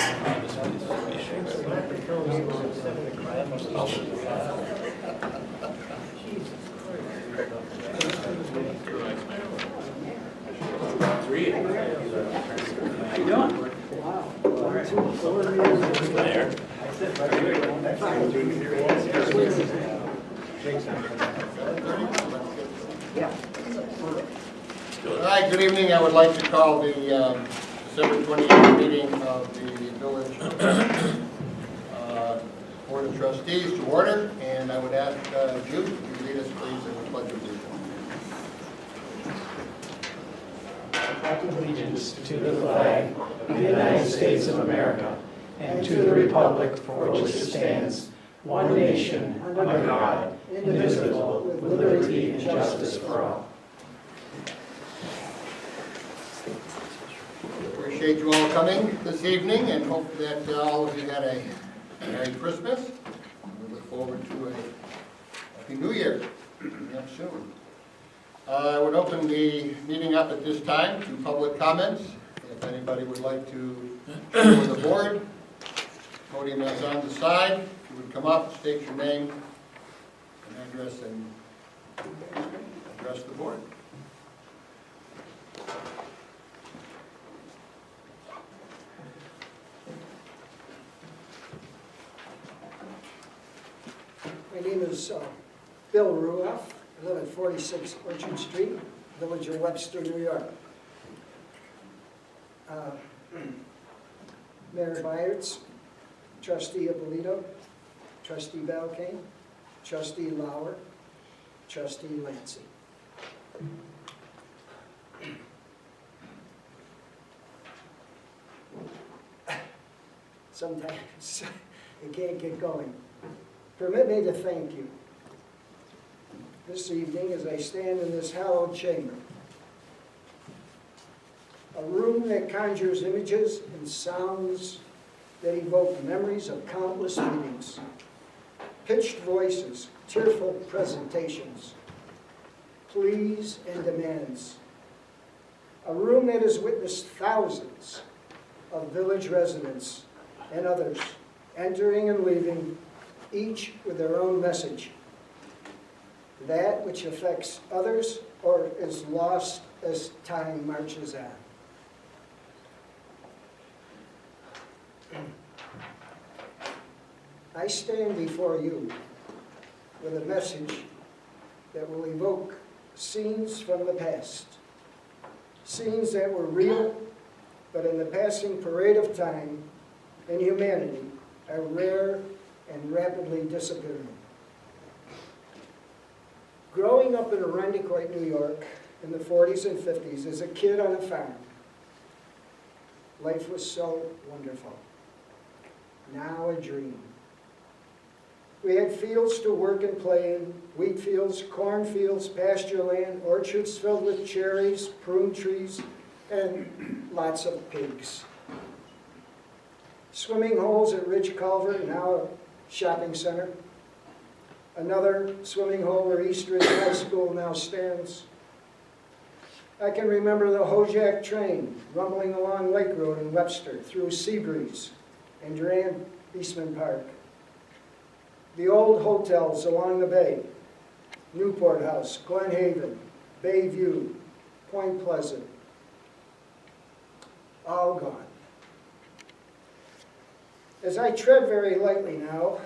All right, good evening. I would like to call the December 28th meeting of the Village Board of Trustees to order, and I would ask Jude to lead us please in the pledge of allegiance to the flag of the United States of America and to the republic for which it stands, one nation, under God, indivisible, with liberty and justice for all. Appreciate you all coming this evening, and hope that all of you had a Merry Christmas. We look forward to a Happy New Year coming up soon. I would open the meeting up at this time to public comments. If anybody would like to share with the board, podium is on the side. If you would come up, state your name and address, and address the board. My name is Bill Ruoff. I live at 46 Orchard Street, village of Webster, New York. Mayor Byerts, Trustee Abolito, Trustee Balkane, Trustee Lauer, Trustee Lancey. Sometimes you can't get going. Permit me to thank you this evening as I stand in this hallowed chamber. A room that conjures images and sounds that evoke memories of countless meetings, pitched voices, tearful presentations, pleas and demands. A room that has witnessed thousands of village residents and others entering and leaving, each with their own message. That which affects others or is lost as time marches on. I stand before you with a message that will evoke scenes from the past. Scenes that were real, but in the passing parade of time and humanity are rare and rapidly disappearing. Growing up in Arundecoit, New York in the 40s and 50s as a kid on a farm, life was so wonderful. Now a dream. We had fields to work and play in, wheat fields, cornfields, pasture land, orchards filled with cherries, prune trees, and lots of pigs. Swimming holes at Ridge Culvert, now a shopping center. Another swimming hole where East Ridge High School now stands. I can remember the Hojak train rumbling along Lake Road in Webster through Seabreeze and Durand Eastman Park. The old hotels along the bay, Newport House, Glen Haven, Bayview, Point Pleasant, all gone. As I tread very lightly now,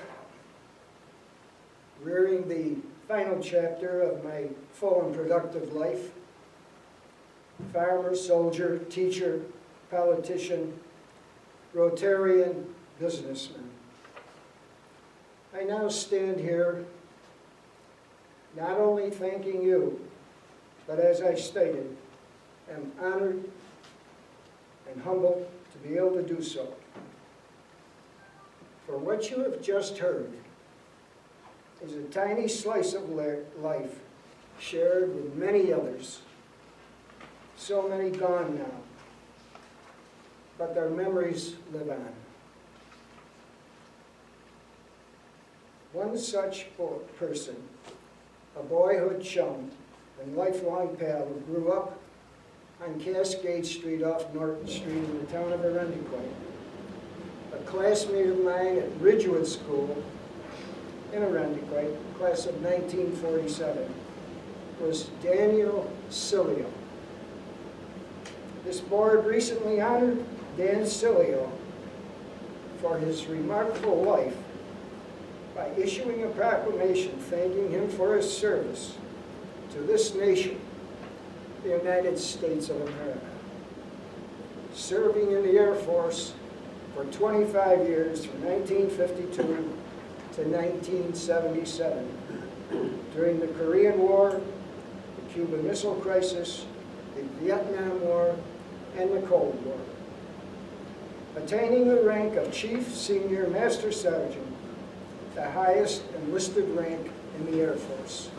rearing the final chapter of my full and productive life, farmer, soldier, teacher, politician, Rotarian, businessman, I now stand here not only thanking you, but as I stated, am honored and humbled to be able to do so. For what you have just heard is a tiny slice of life shared with many others, so many gone now, but their memories live on. One such person, a boyhood chum and lifelong pal who grew up on Cascade Street off Norton Street in the town of Arundecoit, a classmate of mine at Ridgewood School in Arundequite, class of 1947, was Daniel Cilio. This board recently honored Dan Cilio for his remarkable life by issuing a proclamation thanking him for his service to this nation, the United States of America. Serving in the Air Force for 25 years from 1952 to 1977, during the Korean War, the Cuban Missile Crisis, the Vietnam War, and the Cold War. Attaining the rank of Chief Senior Master Sergeant, the highest enlisted rank in the Air Force.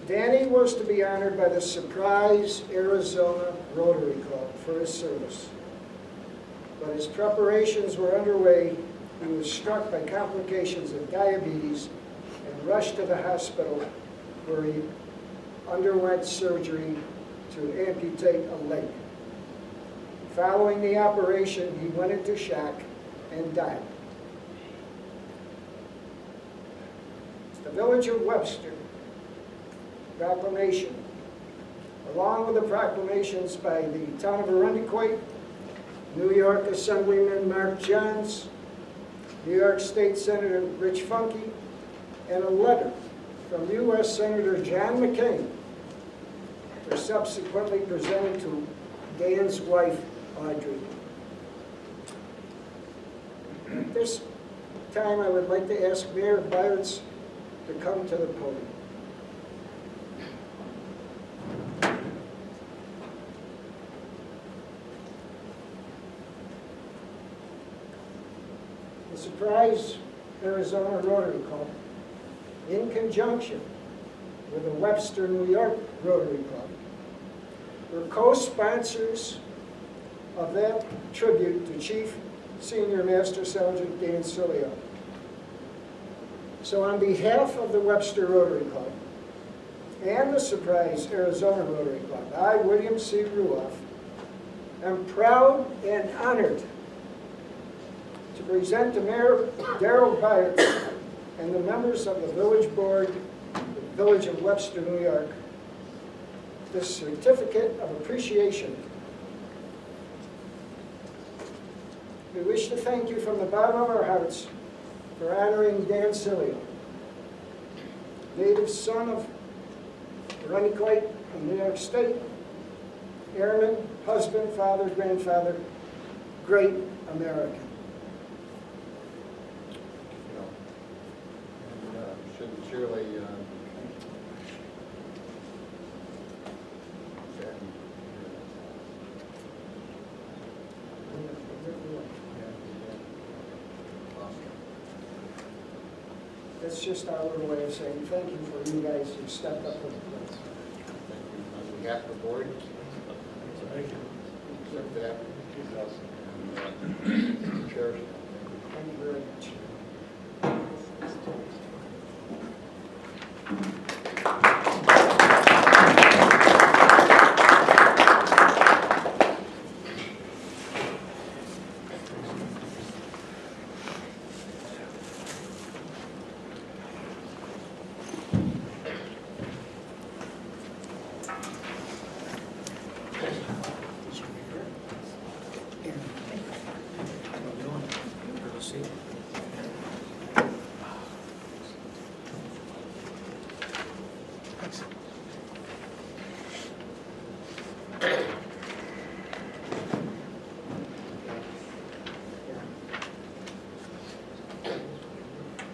Danny was to be honored by the Surprise, Arizona Rotary Club for his service. But as preparations were underway, he was struck by complications of diabetes and rushed to the hospital where he underwent surgery to amputate a leg. Following the operation, he went into shock and died. The village of Webster proclamation, along with the proclamations by the town of Arundequite, New York Assemblyman Mark Johns, New York State Senator Rich Funke, and a letter from U.S. Senator John McCain were subsequently presented to Dan's wife, Audrey. At this time, I would like to ask Mayor Byers to come to the podium. The Surprise, Arizona Rotary Club, in conjunction with the Webster, New York Rotary Club, were co-sponsors of that tribute to Chief Senior Master Sergeant Dan Cilio. So on behalf of the Webster Rotary Club and the Surprise, Arizona Rotary Club, I, William C. Ruoff, am proud and honored to present to Mayor Darrell Byers and the members of the village board, the village of Webster, New York, this certificate of appreciation. We wish to thank you from the bottom of our hearts for honoring Dan Cilio, native son of Arundequite in New York State, airman, husband, father, grandfather, great American. Surely, That's just our little way of saying thank you for you guys who stepped up to the plate. thank you on behalf of the board. Thank you. Accept that. And, cherish it. Thank you very much.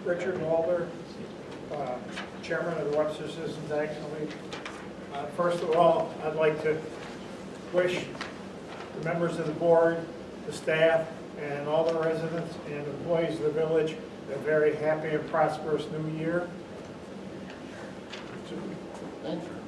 Richard Walder, Chairman of the Webster Citizens Action League. First of all, I'd like to wish the members of the board, the staff, and all the residents and employees of the village a very happy and prosperous new year. Thank you.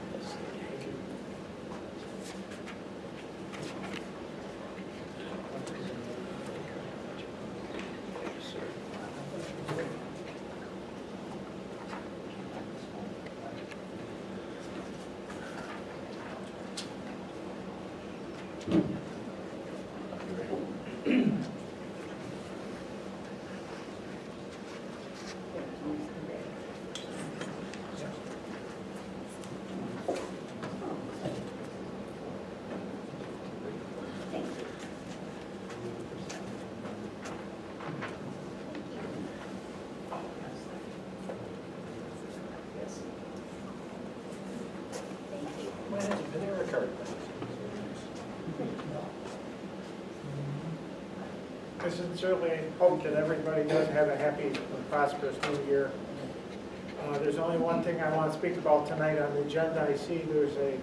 I sincerely hope that everybody does have a happy and prosperous new year. There's only one thing I want to speak about tonight on the agenda. I see there's a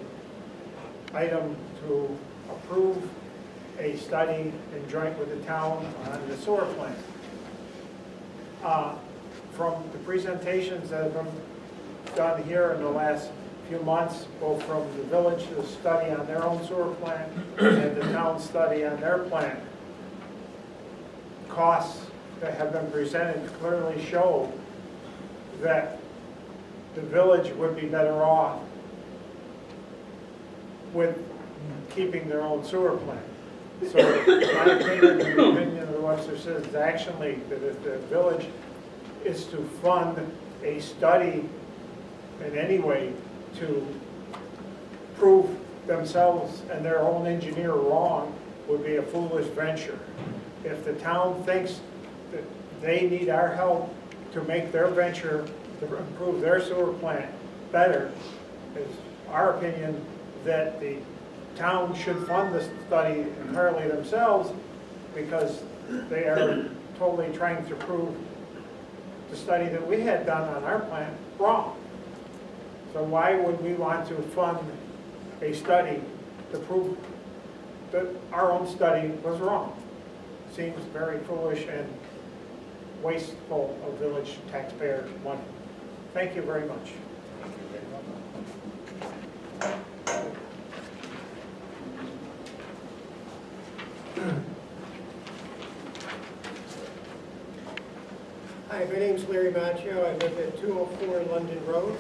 item to approve a study in joint with the town on the sewer plant. From the presentations that have been done here in the last few months, both from the village, the study on their own sewer plant, and the town study on their plant, costs that have been presented clearly show that the village would be better off with keeping their own sewer plant. So my opinion, and the opinion of the Webster Citizens Action League, that if the village is to fund a study in any way to prove themselves and their own engineer wrong, would be a foolish venture. If the town thinks that they need our help to make their venture, to improve their sewer plant better, it's our opinion that the town should fund the study entirely themselves, because they are totally trying to prove the study that we had done on our plant wrong. So why would we want to fund a study to prove that our own study was wrong? Seems very foolish and wasteful of village taxpayer money. Thank you very much. Hi, my name's Larry Macchio. I live at 204 London Road.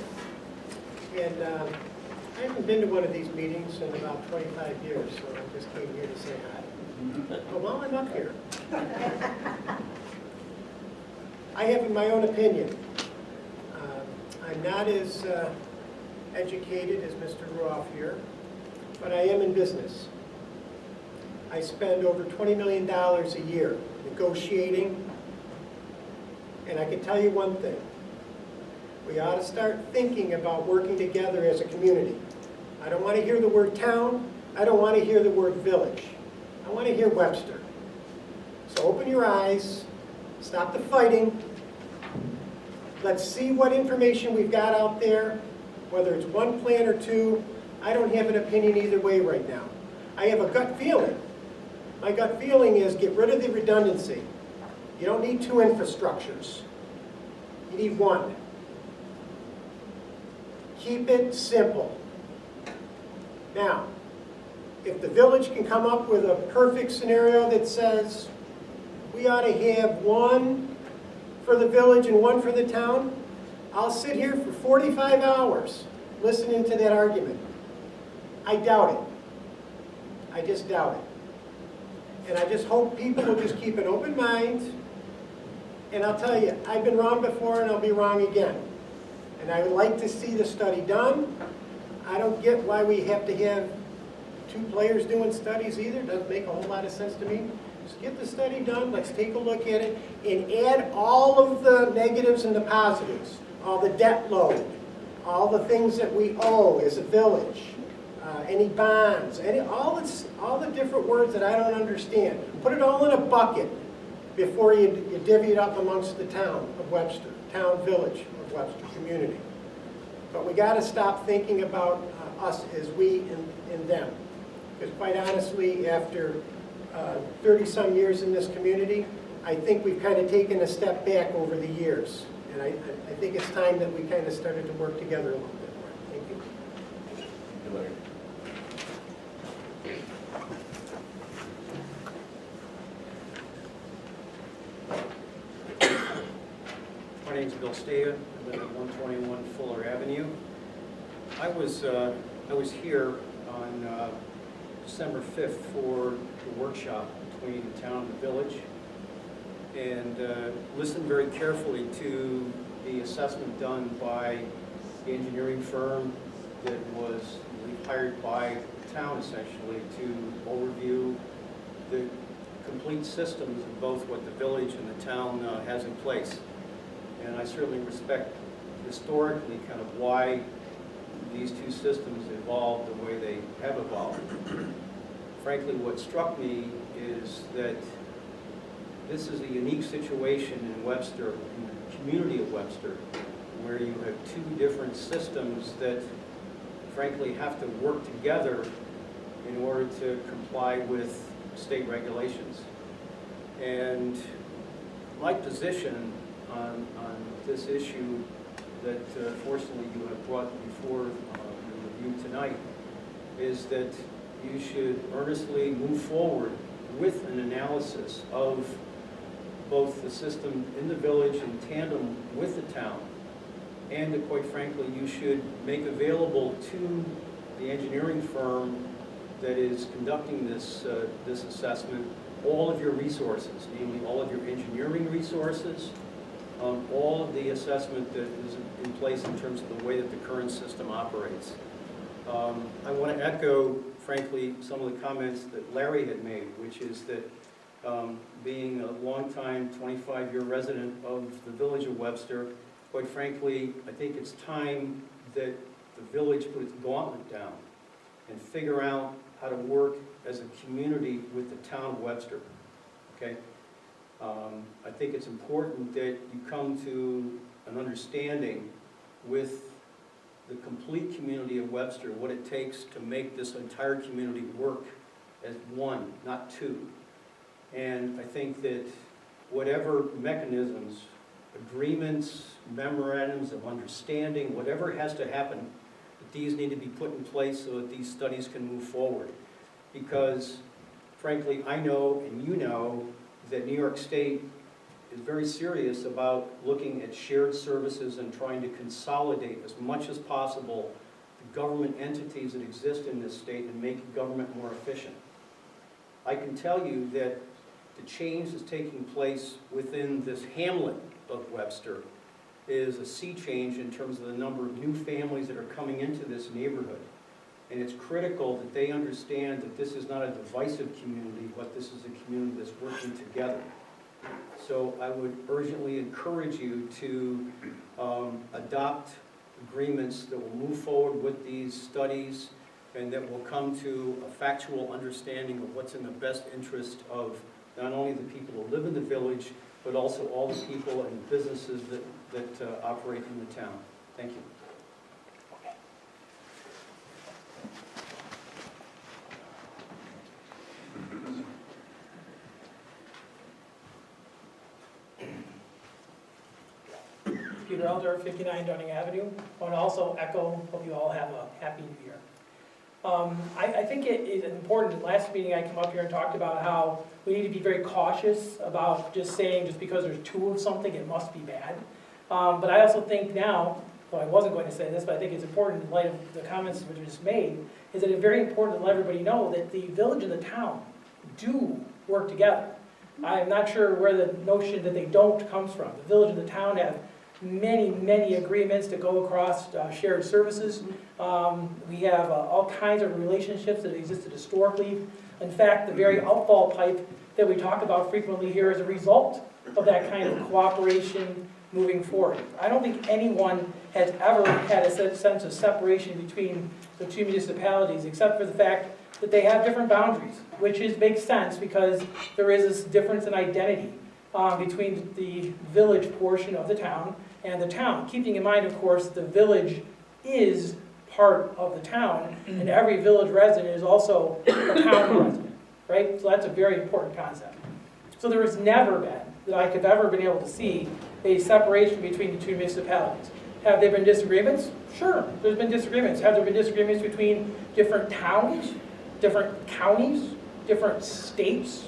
And I haven't been to one of these meetings in about 25 years, so I just came here to say hi. But while I'm up here, I have my own opinion. I'm not as educated as Mr. Ruoff here, but I am in business. I spend over $20 million a year negotiating, and I can tell you one thing. We ought to start thinking about working together as a community. I don't want to hear the word town. I don't want to hear the word village. I want to hear Webster. So open your eyes, stop the fighting. Let's see what information we've got out there, whether it's one plant or two. I don't have an opinion either way right now. I have a gut feeling. My gut feeling is get rid of the redundancy. You don't need two infrastructures. You need one. Keep it simple. Now, if the village can come up with a perfect scenario that says we ought to have one for the village and one for the town, I'll sit here for 45 hours listening to that argument. I doubt it. I just doubt it. And I just hope people will just keep an open mind. And I'll tell you, I've been wrong before and I'll be wrong again. And I would like to see the study done. I don't get why we have to have two players doing studies either. Doesn't make a whole lot of sense to me. Just get the study done, let's take a look at it, and add all of the negatives and the positives, all the debt load, all the things that we owe as a village, any bonds, all the different words that I don't understand. Put it all in a bucket before you divvy it up amongst the town of Webster, town village of Webster community. But we got to stop thinking about us as we and them. Because quite honestly, after 30-some years in this community, I think we've kind of taken a step back over the years. And I think it's time that we kind of started to work together a little bit more. Thank you. Good luck. My name's Bill Staya. I live at 121 Fuller Avenue. I was here on December 5th for the workshop between the town and the village, and listened very carefully to the assessment done by the engineering firm that was hired by the town essentially to overview the complete systems of both what the village and the town has in place. And I certainly respect historically kind of why these two systems evolved the way they have evolved. Frankly, what struck me is that this is a unique situation in Webster, in the community of Webster, where you have two different systems that frankly have to work together in order to comply with state regulations. And my position on this issue that fortunately you have brought before your review tonight is that you should earnestly move forward with an analysis of both the system in the village in tandem with the town, and that, quite frankly, you should make available to the engineering firm that is conducting this assessment all of your resources, namely all of your engineering resources, all of the assessment that is in place in terms of the way that the current system operates. I want to echo, frankly, some of the comments that Larry had made, which is that being a longtime 25-year resident of the village of Webster, quite frankly, I think it's time that the village put its gauntlet down and figure out how to work as a community with the town of Webster, okay? I think it's important that you come to an understanding with the complete community of Webster, what it takes to make this entire community work as one, not two. And I think that whatever mechanisms, agreements, memorandums of understanding, whatever has to happen, that these need to be put in place so that these studies can move forward. Because, frankly, I know and you know that New York State is very serious about looking at shared services and trying to consolidate as much as possible the government entities that exist in this state and make government more efficient. I can tell you that the change that's taking place within this hamlet of Webster is a sea change in terms of the number of new families that are coming into this neighborhood. And it's critical that they understand that this is not a divisive community, but this is a community that's working together. So I would urgently encourage you to adopt agreements that will move forward with these studies and that will come to a factual understanding of what's in the best interest of not only the people who live in the village, but also all the people and businesses that operate in the town. Thank you. Peter Elder, 59 Dunning Avenue. I want to also echo, hope you all have a happy new year. I think it is important, last meeting I came up here and talked about how we need to be very cautious about just saying just because there's two of something, it must be bad. But I also think now, though I wasn't going to say this, but I think it's important in light of the comments that were just made, is that it's very important to let everybody know that the village and the town do work together. I'm not sure where the notion that they don't comes from. The village and the town have many, many agreements that go across shared services. We have all kinds of relationships that existed historically. In fact, the very outfall pipe that we talk about frequently here is a result of that kind of cooperation moving forward. I don't think anyone has ever had a sense of separation between the two municipalities, except for the fact that they have different boundaries, which makes sense because there is this difference in identity between the village portion of the town and the town. Keeping in mind, of course, the village is part of the town, and every village resident is also a town resident, right? So that's a very important concept. So there has never been, that I have ever been able to see, a separation between the two municipalities. Have there been disagreements? Sure, there's been disagreements. Have there been disagreements between different towns, different counties, different states?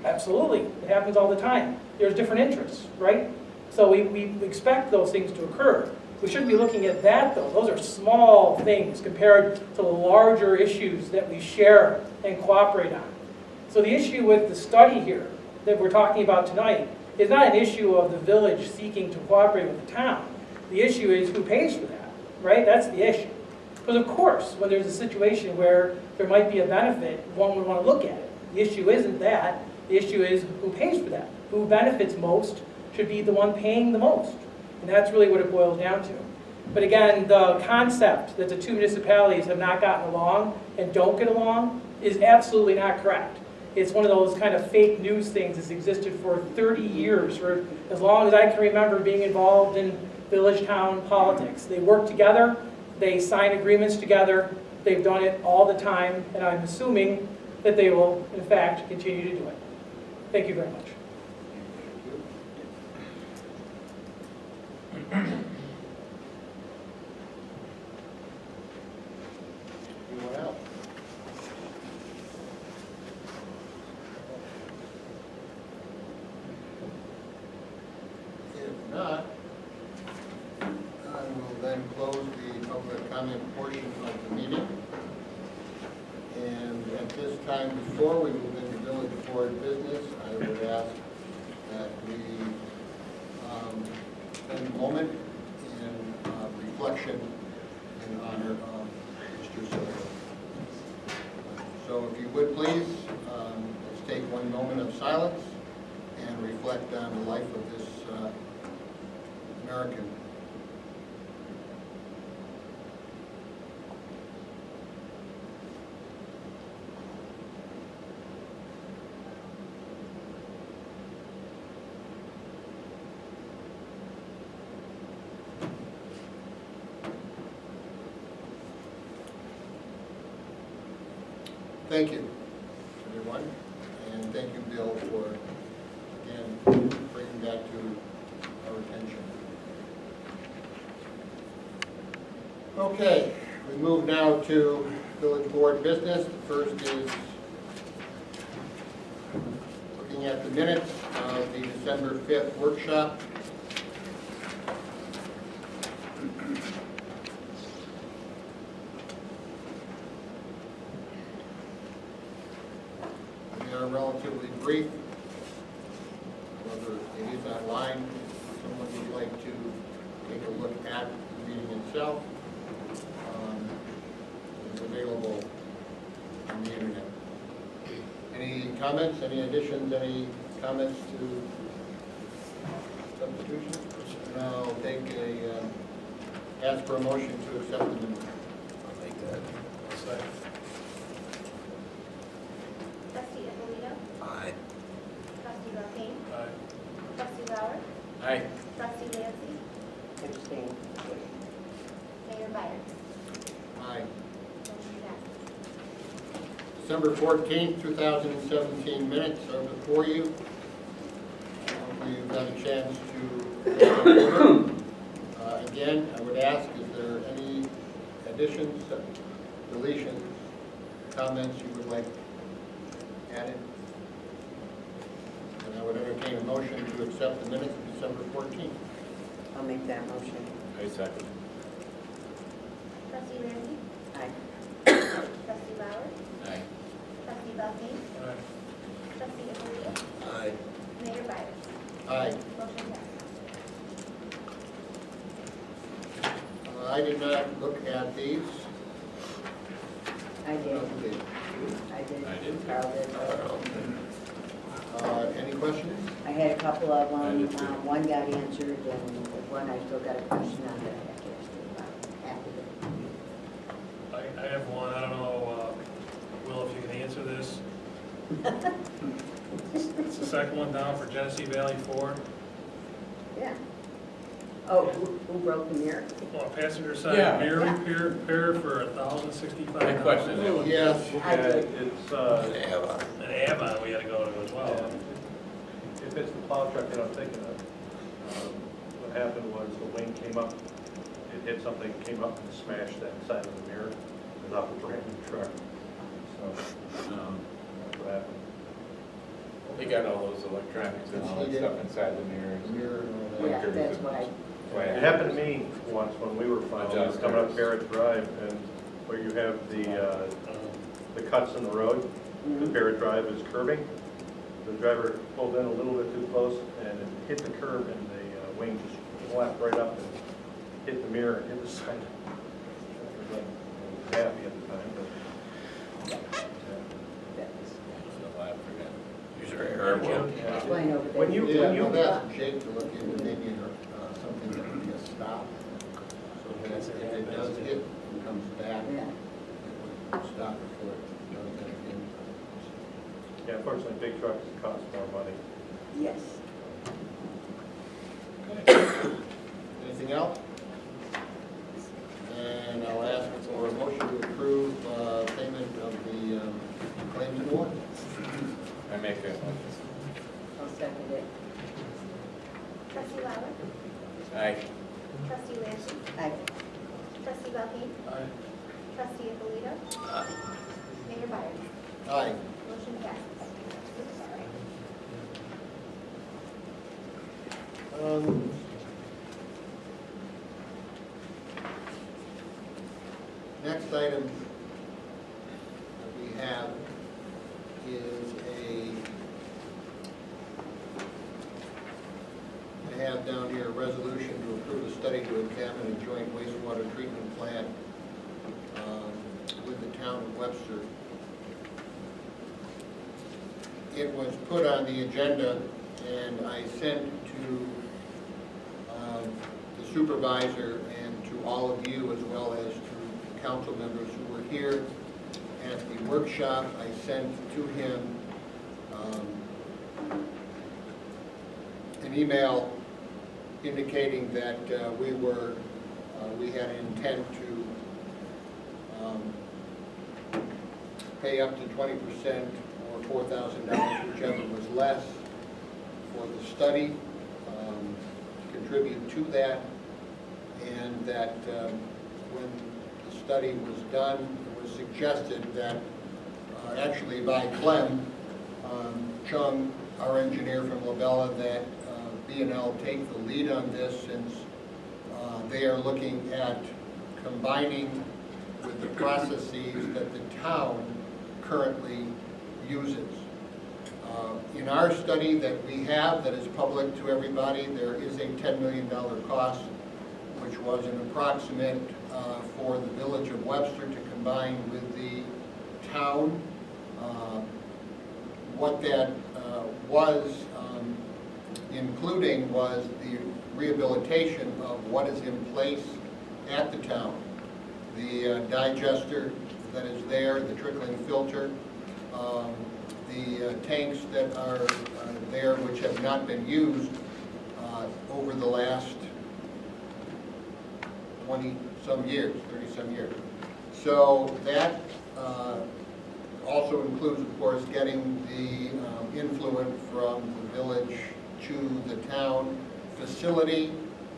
Absolutely, it happens all the time. There's different interests, right? So we expect those things to occur. We shouldn't be looking at that, though. Those are small things compared to the larger issues that we share and cooperate on. So the issue with the study here that we're talking about tonight is not an issue of the village seeking to cooperate with the town. The issue is who pays for that, right? That's the issue. Because of course, when there's a situation where there might be a benefit, one would want to look at it. The issue isn't that. The issue is who pays for that. Who benefits most should be the one paying the most. And that's really what it boils down to. But again, the concept that the two municipalities have not gotten along and don't get along is absolutely not correct. It's one of those kind of fake news things that's existed for 30 years, for as long as I can remember being involved in village town politics. They work together, they sign agreements together, they've done it all the time, and I'm assuming that they will, in fact, continue to do it. Thank you very much. Anyone else? If not, I will then close the public comment portion of the meeting. And at this time, before we move into village board business, I would ask that we spend a moment in reflection in honor of Mr. Silver. So if you would please, let's take one moment of silence and reflect on the life of this American. Thank you, everyone, and thank you, Bill, for, again, bringing that to our attention. Okay, we move now to village board business. The first is looking at the minutes of the December 5th workshop. They are relatively brief. However, it is online. If someone would like to take a look at the meeting itself, it's available on the internet. Any comments, any additions, any comments to substitutions? And I'll take ask for a motion to accept the minutes. I'll make that. Second. Trustee Ippolito. Aye. Trustee Belkane. Aye. Trustee Lauer. Aye. Trustee Lancy. Abstain. Mayor Byers. Aye. Motion passes. December 14th, 2017 minutes are before you. Hopefully you've had a chance to again, I would ask, is there any additions, deletions, comments you would like added? And I would entertain a motion to accept the minutes of December 14th. I'll make that motion. I second. Trustee Lancy. Aye. Trustee Lauer. Aye. Trustee Belkane. Aye. Trustee Ippolito. Aye. Mayor Byers. Aye. Motion passes. I did not look at these. I did. Okay. I did. I did. Carl did. Any questions? I had a couple of I them. did too. One got answered, and one I still got a question on that I have to ask you about after the. I have one, I don't know, Will, if you can answer this. It's the second one down for Genesee Valley 4. Yeah. Oh, who broke the mirror? On passenger side Yeah. mirror repair for $1,065. My question is, Yes. I did. It's, An Avon we had to go to as well. if it's the plow truck that I'm thinking of, what happened was the wing came up, it hit something, came up and smashed that side of the mirror. It was off a brand new truck. So, that's what happened. they got all those electronics and all that stuff inside the mirrors. Mirror, Yeah, that's why. It happened to me once when we were plowing, we were coming up Barrett Drive, and where you have the cuts in the road, the Barrett Drive is curving. The driver pulled in a little bit too close, and it hit the curb, and the wing just flapped right up and hit the mirror and hit the side. I was happy at the time, but Use your hair. Explain over there. When you, Yeah, when you, I've asked Jake to look into maybe something that would be a stop, so that if it does hit and comes back, Yeah. it would stop before it does anything. yeah, unfortunately, big trucks cost more money. Yes. Anything else? And I'll ask for a motion to approve payment of the claims and warrants. I make that motion. I'll second it. Trustee Lauer, Aye. trustee Lancy, Aye. trustee Belkane, Aye. trustee Alito, Mayor Byers. Aye. Motion passes. Oops, sorry. Next item that we have is I have down here a resolution to approve a study to examine a joint wastewater treatment plant with the town of Webster. It was put on the agenda, and I sent to the supervisor and to all of you, as well as to council members who were here at the workshop. I sent to him an email indicating that we had an intent to pay up to 20% or $4,000, whichever was less, for the study, to contribute to that, and that when the study was done, it was suggested that, actually by Clem Chung, our engineer from Labella, that B&L take the lead on this, since they are looking at combining with the processes that the town currently uses. In our study that we have, that is public to everybody, there is a $10 million cost, which was an approximate for the village of Webster to combine with the town. What that was including was the rehabilitation of what is in place at the town. The digester that is there, the trickling filter, the tanks that are there which have not been used over the last 20-some years, 30-some years. So that also includes, of course, getting the influent from the village to the town facility,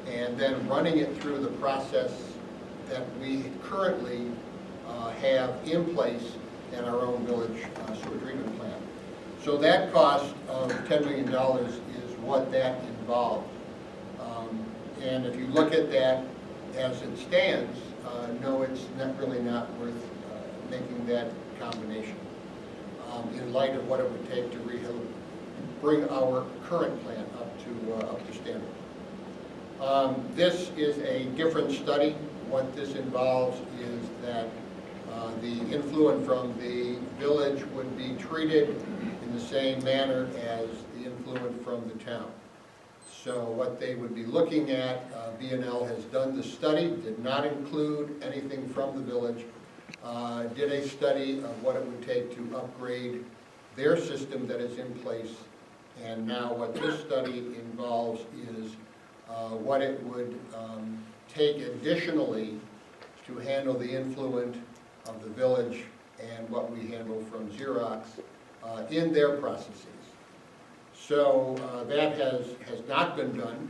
and then running it through the process that we currently have in place at our own village sewer treatment plant. So that cost of $10 million is what that involves. And if you look at that as it stands, no, it's really not worth making that combination in light of what it would take to bring our current plant up to standard. This is a different study. What this involves is that the influent from the village would be treated in the same manner as the influent from the town. So what they would be looking at, B&L has done the study, did not include anything from the village, did a study of what it would take to upgrade their system that is in place, and now what this study involves is what it would take additionally to handle the influent of the village and what we handle from Xerox in their processes. So that has not been done,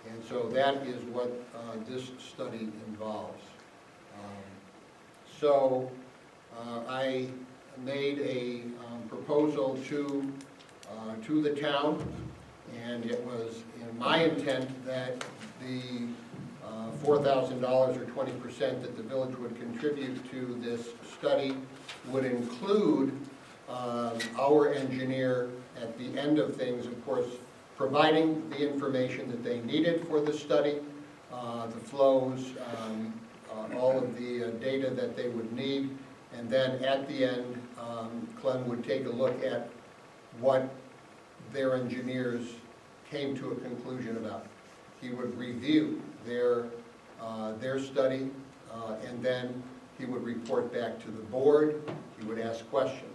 and so that is what this study involves. So I made a proposal to the town And it was in my intent that the $4,000 or 20% that the village would contribute to this study would include our engineer at the end of things, of course, providing the information that they needed for the study, the flows, all of the data that they would need, and then at the end, Clem would take a look at what their engineers came to a conclusion about. He would review their study, and then he would report back to the board. He would ask questions.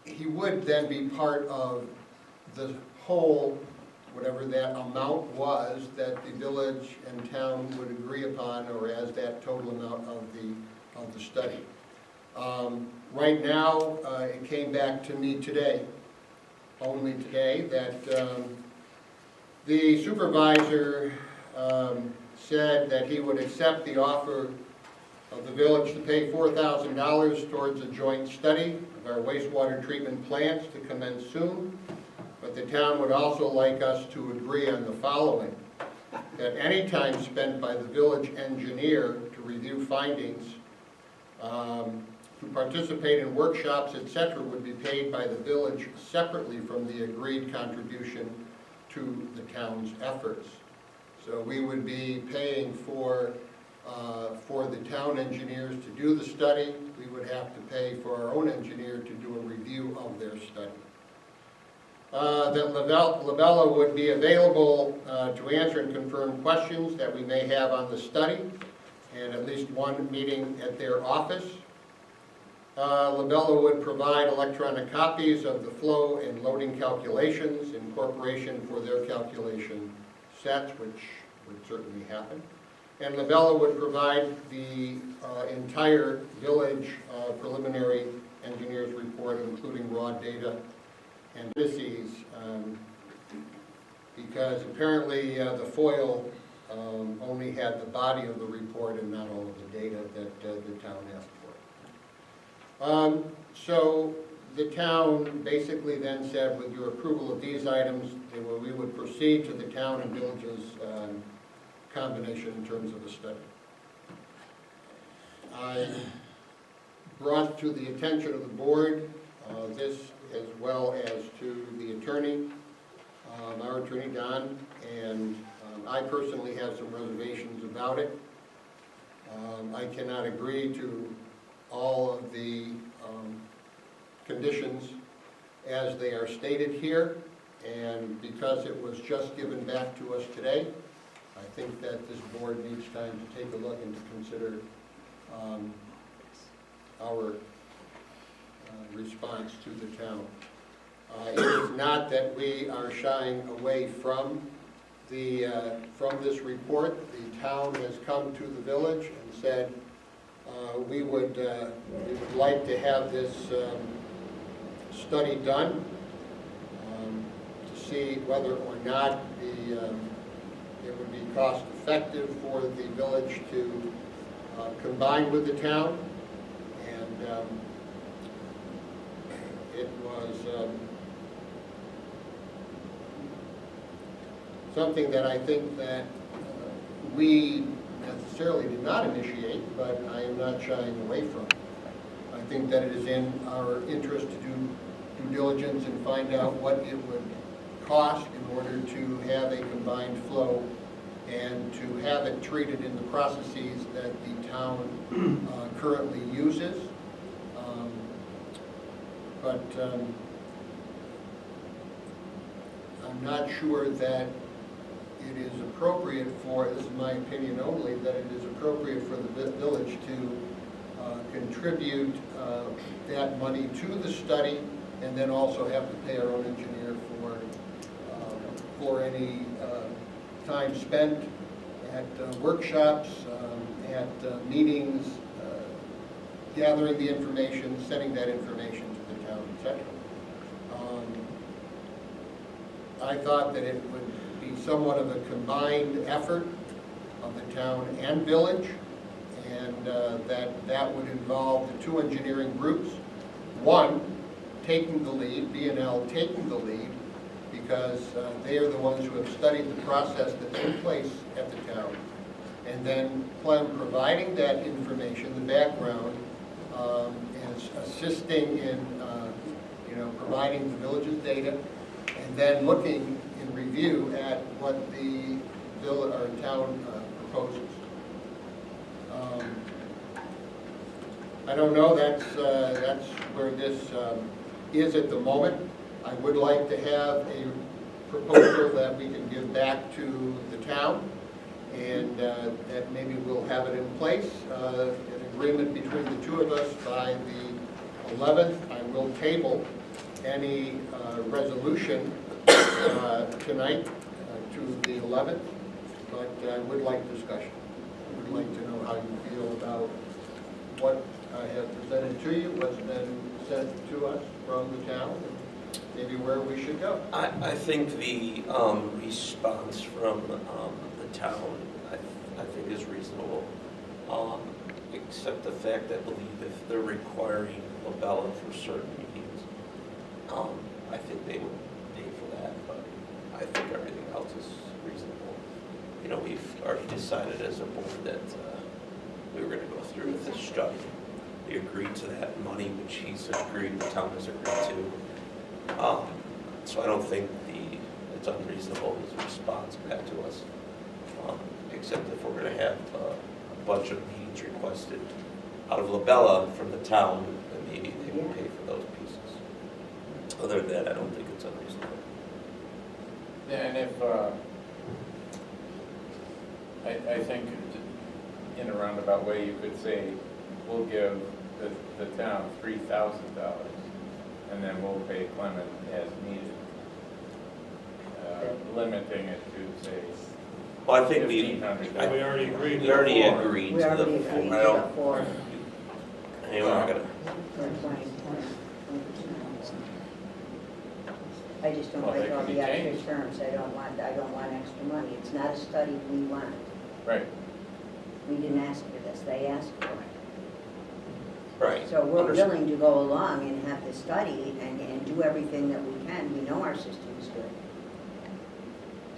He would then be part of the whole, whatever that amount was that the village and town would agree upon, or as that total amount of the study. Right now, it came back to me today, only today, that the supervisor said that he would accept the offer of the village to pay $4,000 towards a joint study of our wastewater treatment plants to commence soon, but the town would also like us to agree on the following: that any time spent by the village engineer to review findings, to participate in workshops, etc., would be paid by the village separately from the agreed contribution to the town's efforts. So we would be paying for the town engineers to do the study. We would have to pay for our own engineer to do a review of their study. That Labella would be available to answer and confirm questions that we may have on the study, and at least one meeting at their office. Labella would provide electronic copies of the flow and loading calculations in corporation for their calculation sets, which would certainly happen. And Labella would provide the entire village preliminary engineer's report, including raw data and indices, because apparently the FOIL only had the body of the report and not all of the data that the town asked for. So the town basically then said, with your approval of these items, we would proceed to the town and village's combination in terms of the study. I brought to the attention of the board this, as well as to the attorney, our attorney Don, and I personally have some reservations about it. I cannot agree to all of the conditions as they are stated here, and because it was just given back to us today, I think that this board needs time to take a look and to consider our response to the town. It is not that we are shying away from this report. The town has come to the village and said we would like to have this study done to see whether or not it would be cost effective for the village to combine with the town, and it was something that I think that we necessarily did not initiate, but I am not shying away from. I think that it is in our interest to do due diligence and find out what it would cost in order to have a combined flow and to have it treated in the processes that the town currently uses. But I'm not sure that it is appropriate for, this is my opinion only, that it is appropriate for the village to contribute that money to the study and then also have to pay our own engineer for any time spent at workshops, at meetings, gathering the information, sending that information to the town, etc. I thought that it would be somewhat of a combined effort of the town and village, and that would involve the two engineering groups. One, taking the lead, B&L taking the lead, because they are the ones who have studied the process that's in place at the town. And then providing that information, the background, and assisting in, providing the village's data, and then looking in review at what the village or town proposes. I don't know, that's where this is at the moment. I would like to have a proposal that we can give back to the town, and that maybe we'll have it in place, an agreement between the two of us by the 11th. I will table any resolution tonight to the 11th, but I would like discussion. I would like to know how you feel about what I have presented to you, what's been sent to us from the town, and maybe where we should go. I think the response from the town, I think is reasonable, except the fact that I believe if they're requiring Labella for certain meetings, I think they would pay for that, but I think everything else is reasonable. You know, we've already decided as a board that we were going to go through with this study. We agreed to that money, which he's agreed, the town has agreed to. So I don't think it's unreasonable, his response back to us, except if we're going to have a bunch of meetings requested out of Labella from the town, then maybe they will pay for those pieces. Other than that, I don't think it's unreasonable. Yeah, and if, I think in a roundabout way, you could say, we'll give the town $3,000, and then we'll pay Clement as needed, limiting it to, say, Well, I think we $1,500. We already agreed. We already before. agreed We to already the, agreed I to don't, the four, hey, we're not gonna, for 20. I just don't Well, they like all can be the extra changed. terms. I don't want extra money. It's not a study we want. Right. We didn't ask for this, they asked for it. right. So we're Understood. willing to go along and have the study and do everything that we can. We know our system is good.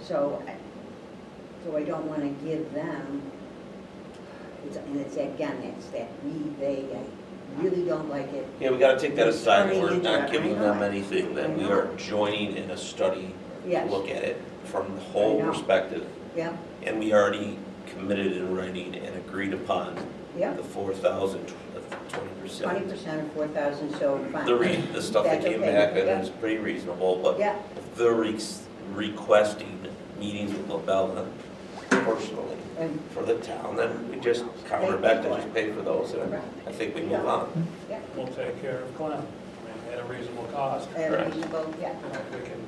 So I don't want to give them, it's that I really don't like it. Yeah, we gotta take that aside, Turning we're into not a- giving I know them it. anything, that I we know are it. joining in a study to Yes. look at it from the whole I know. perspective. Yeah, And we already committed in writing and agreed upon yeah. the 4,000, 20%. 20% of 4,000, so fine. The stuff that That's came okay, back and yeah. is pretty reasonable, but Yeah, if they're requesting meetings with Labella personally and, for the town, then we just counter back to just pay for those, and I think we move on. yeah, We'll take care of Clem, I mean, at a reasonable cost. and Correct. reasonable, yeah. We can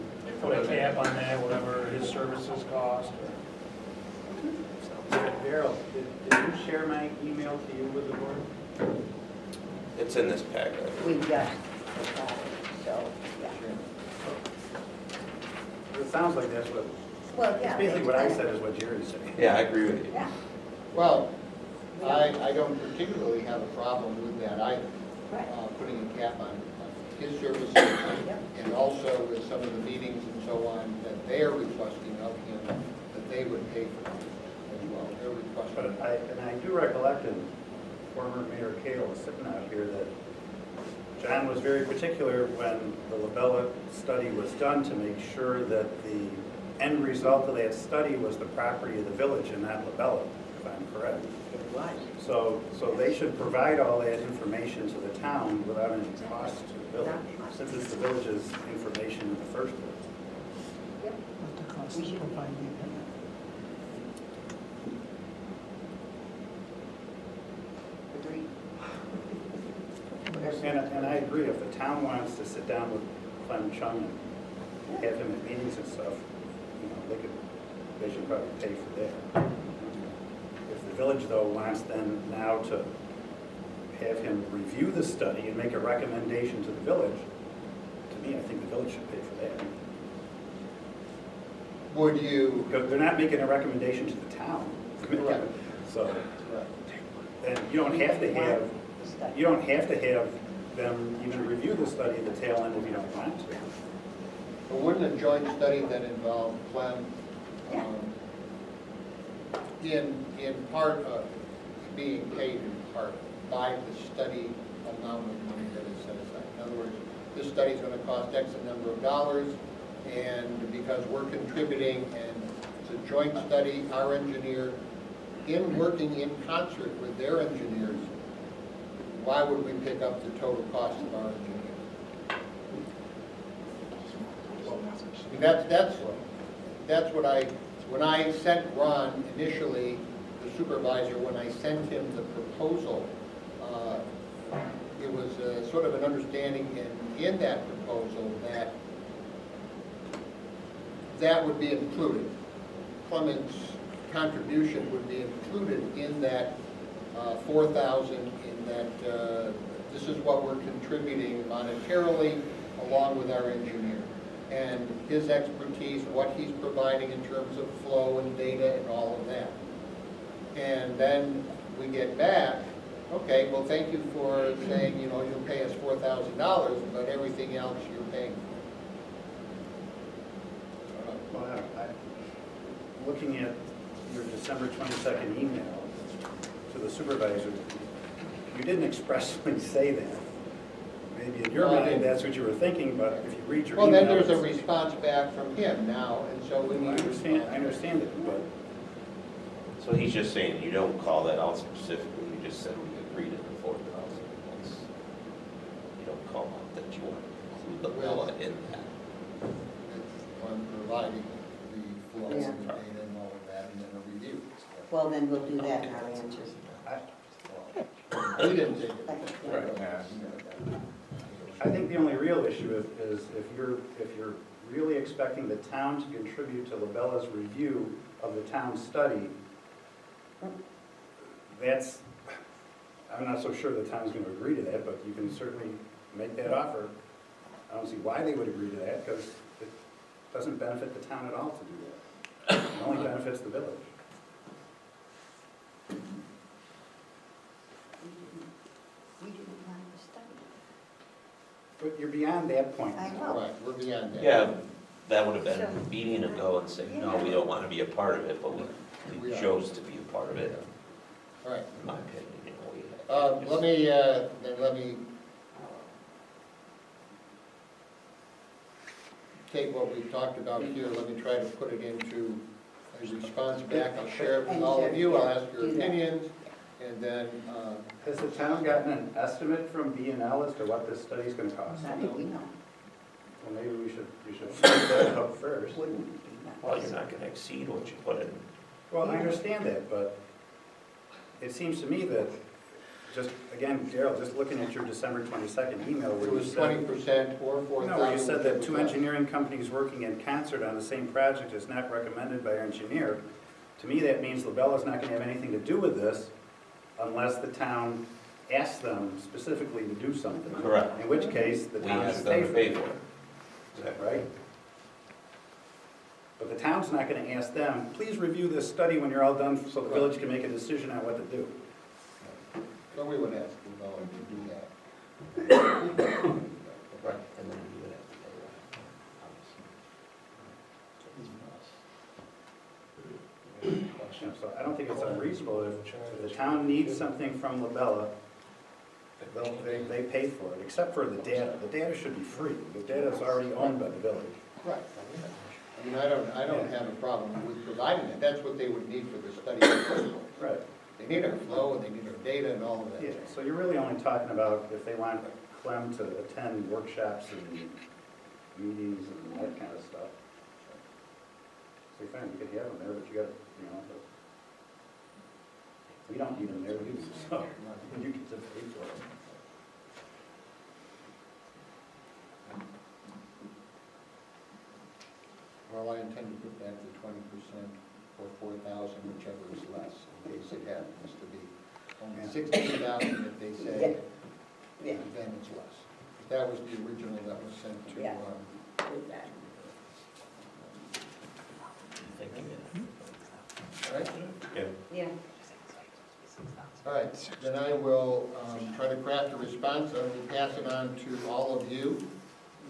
put a cap on that, whatever his services cost. Daryl, did you share my email to you with the board? It's in this packet. We just, so, yeah. It sounds like that's what, Well, yeah. basically what I said is what Jerry's saying. Yeah, I agree with you. Yeah. Well, I don't particularly have a problem with that either, Right. putting a cap on his services, Yep. and also with some of the meetings and so on that they're requesting of him, that they would pay for as well. They're requesting. But I do recollect, and former Mayor Kale was sitting out here, that John was very particular when the Labella study was done to make sure that the end result of that study was the property of the village and not Labella, if I'm correct. It was. So they should provide all that information to the town without any cost to the village, Without cost. since it's the village's information in the first place. Yep. We should provide Agreed. And I agree, if the town wants to sit down with Clem Chung and have him at meetings and stuff, they should probably pay for that. If the village, though, wants then now to have him review the study and make a recommendation to the village, to me, I think the village should pay for that. Would you, Because they're not making a recommendation to the town. So, and you don't have to have them even review the study at the tail end if you don't want to. But wouldn't a joint study that involved Clem, in part of being paid in part by the study amount of money that is set aside? In other words, this study is going to cost X number of dollars, and because we're contributing and it's a joint study, our engineer, in working in concert with their engineers, why would we pick up the total cost of our engineers? I mean, that's what when I sent Ron initially, the supervisor, when I sent him the proposal, it was sort of an understanding in that proposal that would be included. Clement's contribution would be included in that 4,000, in that this is what we're contributing monetarily along with our engineer. And his expertise, what he's providing in terms of flow and data and all of that. And then we get back, okay, well, thank you for saying, you'll pay us $4,000, but everything else you're paying for. Well, looking at your December 22nd email to the supervisor, you didn't expressly say that. Maybe in your No, I mind, didn't. that's what you were thinking, but if you read your Well, email... then there's a it's- response back from him now, and so we need to I understand it, but So he's just saying you don't call that out specifically, you just said we agreed at the 4,000. You don't call out that you want to include the Bella in that. on providing the flow and Yeah. the data and all of that, and then a review. Well, then we'll do that in our answers. We didn't take it. Right. Yeah. I think the only real issue is if you're really expecting the town to contribute to Labella's review of the town study, I'm not so sure the town's going to agree to that, but you can certainly make that offer. I don't see why they would agree to that, because it doesn't benefit the town at all to do that. It only benefits the village. We didn't plan the study. But you're beyond that point. I know. Right, we're beyond that. Yeah, that would have been a meeting ago and say, no, we don't want to be a part of it, but we We are. chose to be a part of it, All right. in my opinion. Let me take what we've talked about here, let me try to put it into a response back. I'll share it with all of you, I'll ask your opinions, and then, Has the town gotten an estimate from B&L as to what this study's going to cost? I think we know. Well, maybe we should find that out first. Wouldn't be Well, you're not going to exceed what you put in. Well, I understand that, but it seems to me that, just, again, Daryl, just looking at your December 22nd email where it you was said... 20% or 4,000. No, where you said that two engineering companies working in concert on the same project is not recommended by our engineer. To me, that means Labella's not going to have anything to do with this unless the town asks them specifically to do something. Correct. In which case, the We town asked should them pay to for pay it. for it. Is that right? But the town's not going to ask them, please review this study when you're all done so the village can make a decision on what to do. So we would ask the village to do that. Right. And then you would have to pay So I don't think it's unreasonable if the town needs something from Labella, they pay for it, except for the data. The data should be free. The data is already owned by the village. Right. I mean, I don't have a problem with providing it, that's what they would need for the study in the first place. Right. They need our flow, and they need our data and all of that. Yeah, so you're really only talking about if they want Clem to attend workshops and meetings and that kind of stuff. So fine, you could have them there, but you gotta, we don't need them there, we do, so you get to pay for it. Well, I intend to put back the 20% or 4,000, whichever is less, in case it happens to be only 16,000 if they say, Yeah. then it's less. That was the original that was sent to, Yeah. With that. Thinking it. right? Yeah. Yeah. All right, then I will try to craft a response. I will pass it on to all of you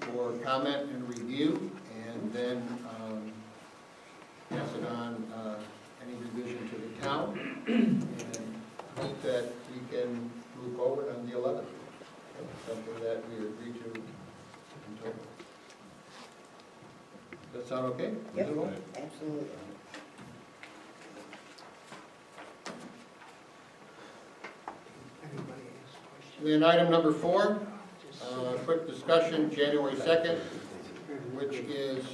for comment and review, and then pass it on any revision to the town, and hope that we can move forward on the 11th. Something that we agree to in total. Does that sound okay? Yep. Reasonable? Absolutely. Anybody has a question? Then item number 4, quick discussion, January 2nd, which is,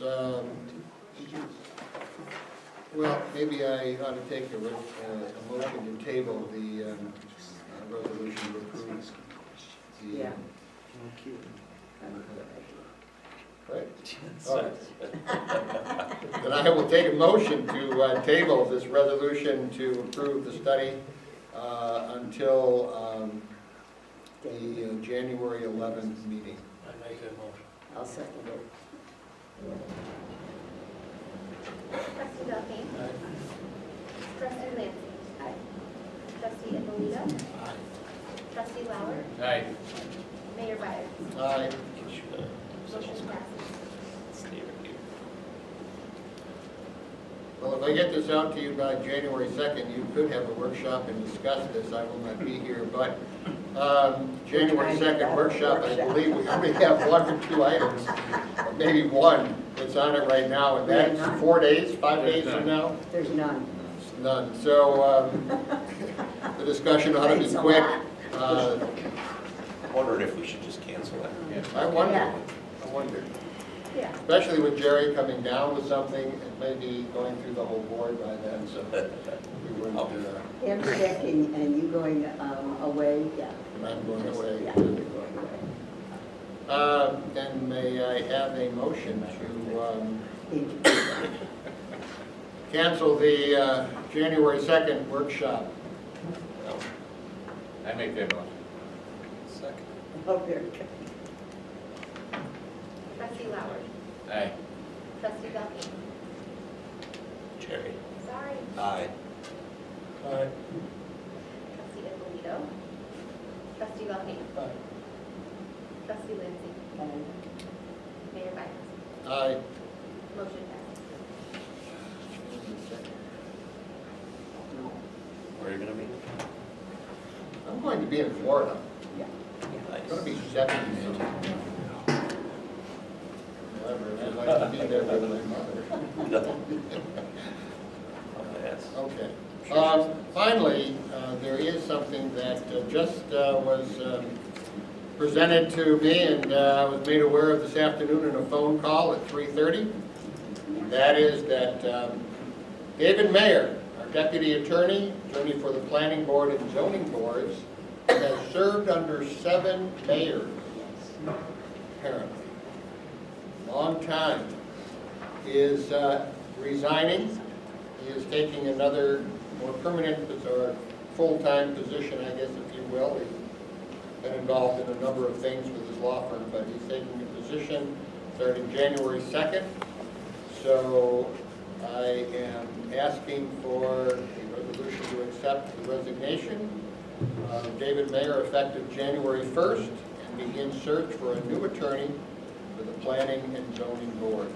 well, maybe I ought to take a motion to table the resolution to approve the. Yeah. Right? All right. Then I will take a motion to table this resolution to approve the study until the January 11th meeting. I make that motion. I'll second it. Trustee Belkane? Trustee Lancy? Trustee Ippolito? Trustee Lauer? Aye. Mayor Byers? Aye. Motion passes. Well, if I get this out to you by January 2nd, you could have a workshop and discuss this. I will not be here, but January 2nd workshop, I believe we only have 1 or 2 items, or maybe 1 that's on it right now, and that's 4 days, 5 days from now? There's none. None. So the discussion ought to be It's a quick. lot. I'm wondering if we should just cancel it. I wonder, Yeah. I wonder. Yeah. Especially with Jerry coming down with something, it may be going through the whole board by then, so we wouldn't, Him sick and you going away, yeah. and I'm going away. Yeah. Then may I have a motion to cancel the January 2nd workshop? I make that motion. Second. Oh, very good. Trustee Lauer? Aye. Trustee Belkane? Jerry. Sorry. Aye. Trustee Ippolito? Trustee Belkane? Trustee Lancy? Mayor Byers? Aye. Motion passes. Where are you gonna be? I'm going to be in Florida. It's going to be 70 maybe. However, I'd like to be there with my mother. Okay. Finally, there is something that just was presented to me, and I was made aware of this afternoon in a phone call at 3:30. That is that David Mayer, our deputy attorney for the planning board and zoning boards, has served under 7 mayors, apparently. Long time. He is resigning. He is taking another more permanent or full-time position, I guess, if you will. He's been involved in a number of things with his law firm, but he's taking a position starting January 2nd. So I am asking for a resolution to accept the resignation of David Mayer effective January 1st and begin search for a new attorney for the planning and zoning boards.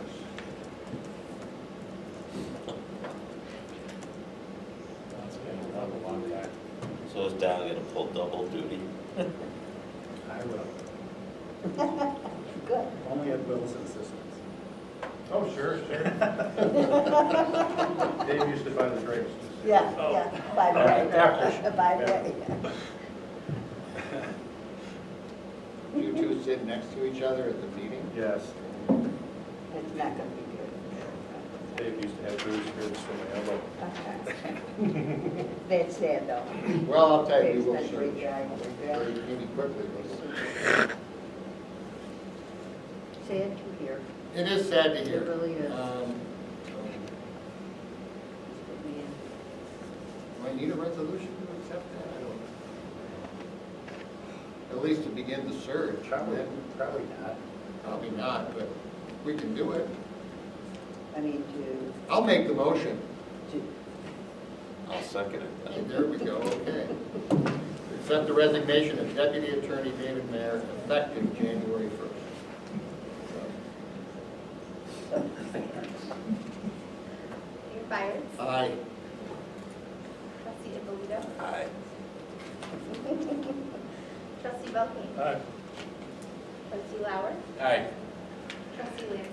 That's been a long time. So is Dal gonna pull double duty? I will. Good. Only at Will's insistence. Oh, sure. Dave used to buy the grapes. Yeah, yeah, by the way. After. By the way. You two sit next to each other at the meeting? Yes. It's not gonna be good. Dave used to have booze grapes for my elbow. That's sad, though. Well, I'll tell you, we Dave's will been a great search. guy. Very, maybe quickly, but Sad to hear. it is sad to hear. It really is. Do I need a resolution to accept that? I don't know. At least to begin the search. Probably not. Probably not, but we can do it. I mean, I'll make the motion. to, I'll second it. There we go, okay. Accept the resignation of Deputy Attorney David Mayer effective January 1st. Mayor Byers. Aye. Trustee Ippolito. Aye. Trustee Belkane. Aye. Trustee Lauer. Aye. Trustee Lancy.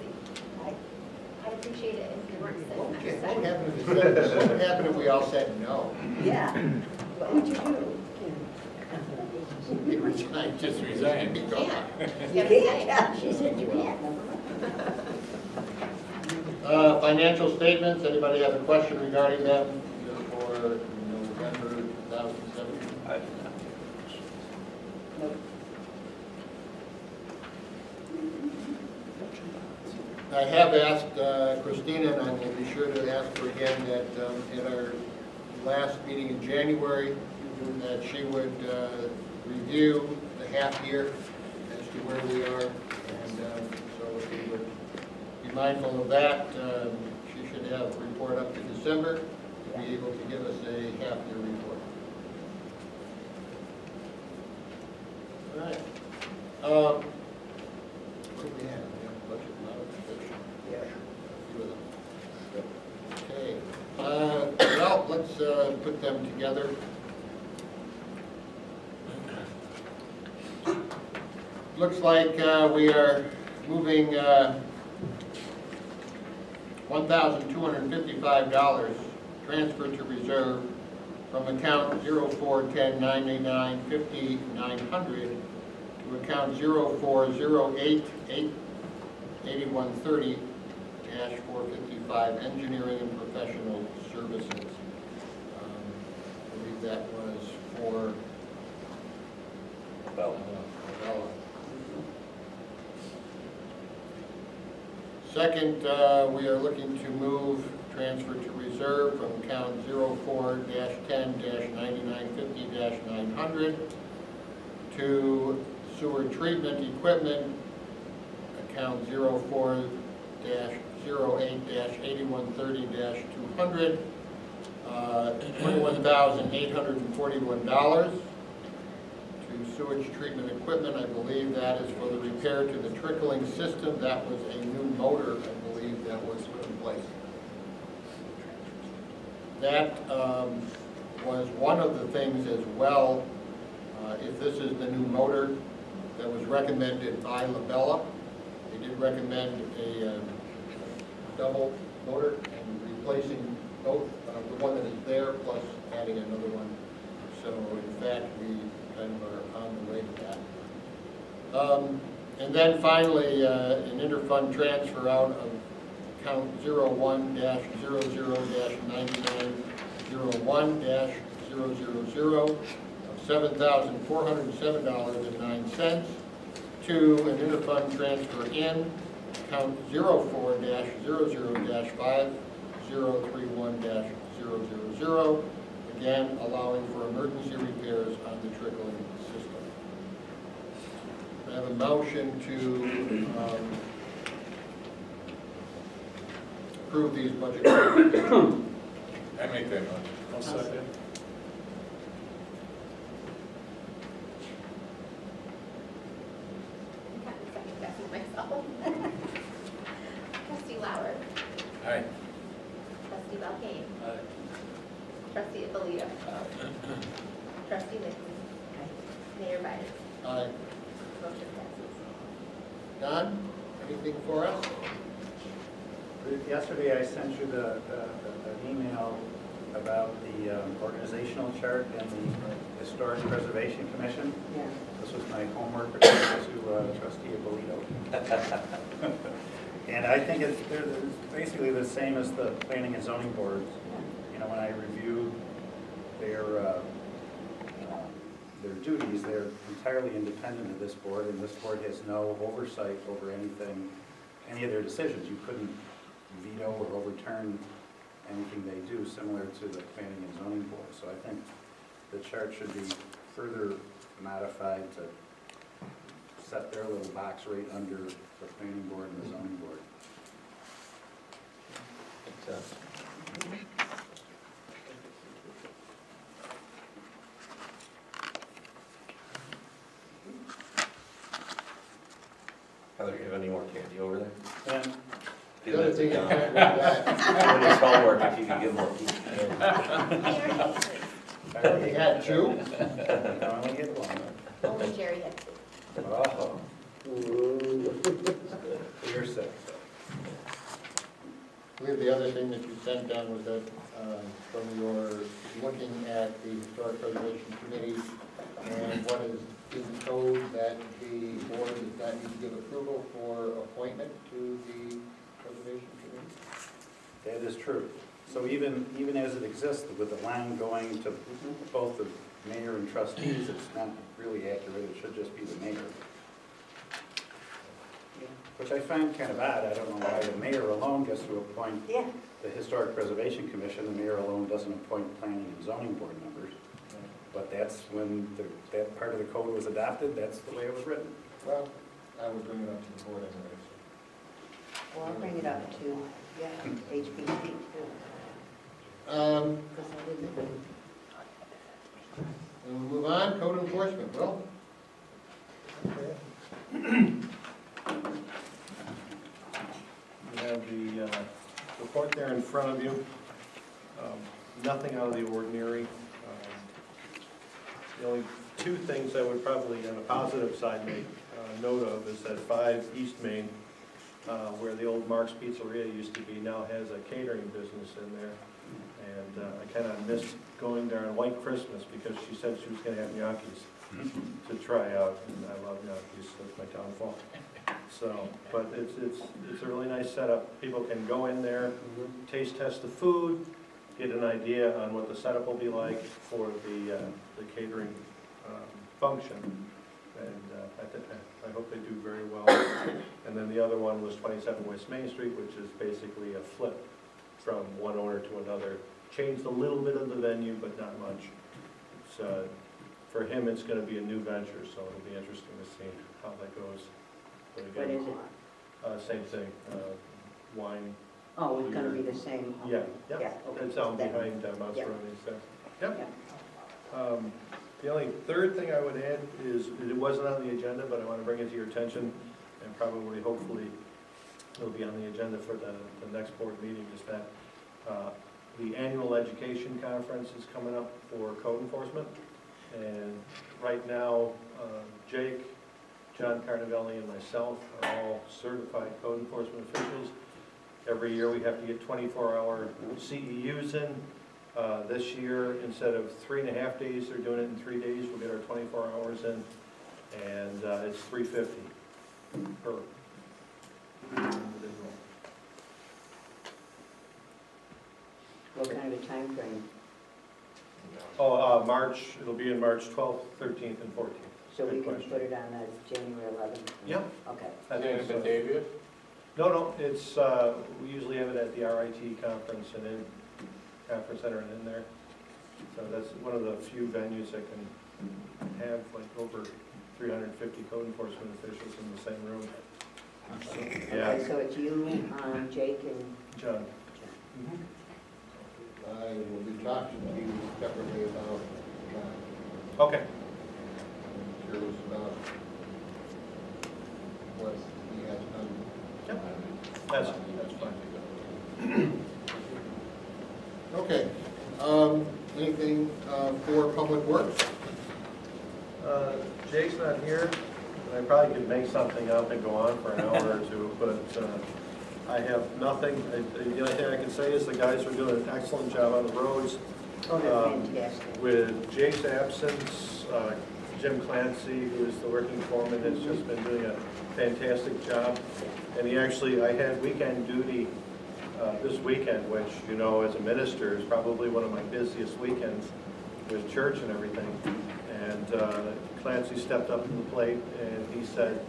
I'd appreciate it if you weren't sitting Okay, next what time. would happen if we all said no? Yeah. What would you do? He resigned. Just resign. Be Yeah. gone. You can't, yeah, she said you can't. Financial statements, anybody have a question regarding them for November 2017? I do not. I have asked Christina, and I will be sure to ask her again, that at our last meeting in January, that she would review the half year as to where we are. And so if you would be mindful of that, she should have a report up to December to be able to give us a half year report. All right. What do we have? We have budget modification. Yeah. A few of them. Okay. Well, let's put them together. Looks like we are moving $1,255 transferred to reserve from account 0410-989-5900 to account 0408-8130-455 engineering and professional services. I believe that was for Bella. Second, we are looking to move transfer to reserve from account 04-10-9950-900 to sewer treatment equipment, account 04-08-8130-200, $21,841. To sewage treatment equipment, I believe that is for the repair to the trickling system. That was a new motor, I believe, that was put in place. That was one of the things as well, if this is the new motor that was recommended by Labella. They did recommend a double motor and replacing both, the one that is there plus adding another one. So in fact, we kind of are on the way to that. And then finally, an interfund transfer out of account 01-00-9901-000 of $7,407.09 to an interfund transfer in account 04-00-5031-000, again allowing for emergency repairs on the trickling system. I have a motion to approve these budget amendments. I make that motion. I'll second. I'm kind of second guessing myself. Trustee Lauer. Aye. Trustee Belkane. Aye. Trustee Ippolito. Trustee Lindsay. Mayor Byers. Aye. Motion passes. Don, anything for us? Yesterday I sent you the email about the organizational chart and the Historic Preservation Commission. Yeah. This was my homework according to trustee Ippolito. And I think it's basically the same as the planning and zoning boards. You know, when I reviewed their duties, they're entirely independent of this board, and this board has no oversight over anything, any of their decisions. You couldn't veto or overturn anything they do, similar to the planning and zoning board. So I think the chart should be further modified to set their little box right under the planning board and the zoning board. Heather, you have any more candy over there? And Give The other that thing to is Don. that Doing his homework, if you could give him a piece of candy. we already had two. I only get one. Only Jerry had to. Oh. You're sick. I believe the other thing that you sent down was that from your looking at the Historic Preservation Committee and what is in the code that the board does not need to give approval for appointment to the Preservation Committee? That is true. So even as it exists, with the line going to both the mayor and trustees, it's not really accurate. It should just be the mayor. Which I find kind of odd. I don't know why the mayor alone gets to appoint Yeah. the Historic Preservation Commission. The mayor alone doesn't appoint planning and zoning board members. But that's when that part of the code was adopted. That's the way it was written. Well, I would bring it up to the board anyway. Well, I'll bring it up to, yeah, HPC too. And Because I didn't. we'll move on, code enforcement, Will? You have the report there in front of you. Nothing out of the ordinary. The only two things I would probably, on the positive side, make note of is that 5 East Main, where the old Mark's Pizzeria used to be, now has a catering business in there. And I kind of missed going there on White Christmas because she said she was going to have gnocchis to try out, and I love gnocchis, that's my downfall. So, but it's a really nice setup. People can go in there, taste test the food, get an idea on what the setup will be like for the catering function. And I hope they do very well. And then the other one was 27 West Main Street, which is basically a flip from one owner to another. Changed a little bit of the venue, but not much. It's, for him, it's going to be a new venture, so it'll be interesting to see how that goes. But What again, is it? same thing, wine. Oh, it's gonna be the same. Yeah, Yeah, yeah. okay. It's out Then- behind Mount yeah. Cerrone there. Yep. Yeah. The only third thing I would add is, it wasn't on the agenda, but I want to bring it to your attention, and probably, hopefully, it'll be on the agenda for the next board meeting, is that the annual education conference is coming up for code enforcement. And right now, Jake, John Carnavelli, and myself are all certified code enforcement officials. Every year we have to get 24-hour CEUs in. This year, instead of 3.5 days, they're doing it in 3 days. We'll get our 24 hours in, and it's $350 per individual. What kind of a time frame? Oh, March, it'll be in March 12th, 13th, and 14th. So we Good can question. put it on January 11th? Yeah. Okay. I think Is it in so. Batavia? No, it's, we usually have it at the RIT conference and in conference center and in there. So that's one of the few venues that can have like over 350 code enforcement officials in the same room. Yeah, Okay, so it's you, Jake, and John. I will be talking to you separately about, Okay. I'm curious about what he has done. Yep. That's fine. Okay, anything for Public Works? Jake's not here, and I probably could make something up and go on for an hour or two, but I have nothing. The only thing I can say is the guys are doing an excellent job on the roads. oh, they're fantastic. With Jake's absence, Jim Clancy, who is the working foreman, has just been doing a fantastic job. And I had weekend duty this weekend, which, you know, as a minister, is probably one of my busiest weekends with church and everything. And Clancy stepped up to the plate and he said,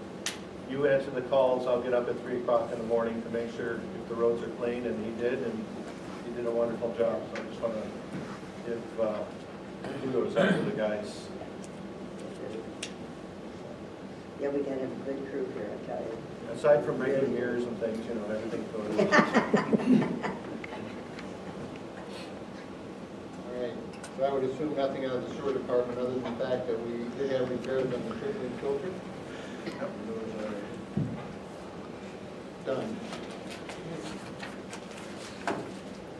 "You answer the calls, I'll get up at 3 o'clock in the morning to make sure if the roads are clean," and he did, and he did a wonderful job. So I just want to give kudos out to the guys. Yeah, we got a good crew here, I tell you. Aside from breaking mirrors and things, you know, everything's going. All right, so I would assume nothing out of the sewer department other than the fact that we did have repairs on the filtering filter. Those are done.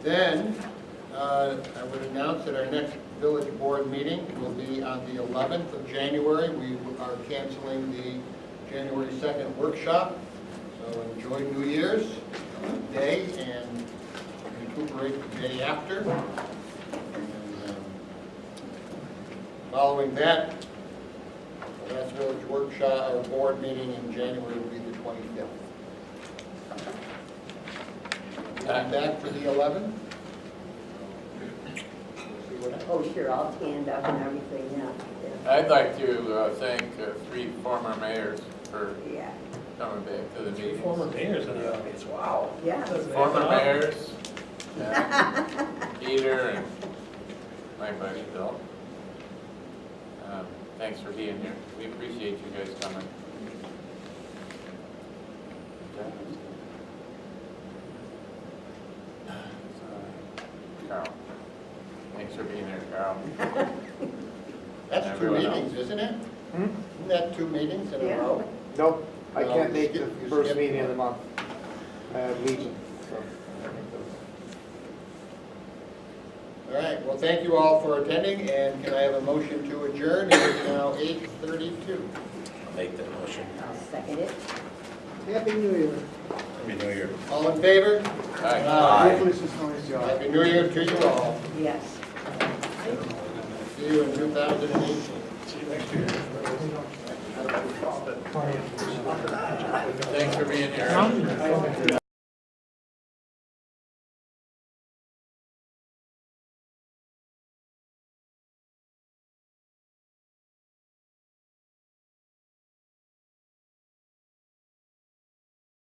Then, I would announce that our next village board meeting will be on the 11th of January. We are canceling the January 2nd workshop. So enjoy New Year's Day and recuperate the day after. And, following that, the last village workshop or board meeting in January will be the 25th. Back to the 11th. Oh, sure, I'll stand up and everything, yeah. I'd like to thank three former mayors for Yeah, coming back to the meeting. Former mayors in the audience, wow. yeah. Former mayors, Peter and my buddy Bill. Thanks for being here. We appreciate you guys coming. Carl. Thanks for being here, Carl. That's two Everyone meetings, isn't it? Isn't that two meetings in a Yeah. row? Nope, I No, can't you make skip- the you first skip meeting of the one. month. I have Legion, so. All right, well, thank you all for attending, and can I have a motion to adjourn? It is now 8:32. I'll make that motion. I'll second it. Happy New Year. Happy New Year. All in favor? Aye. Hopefully it's just noise, y'all. Happy New Year to you all. Yes. See you in 2018. Thanks for being here.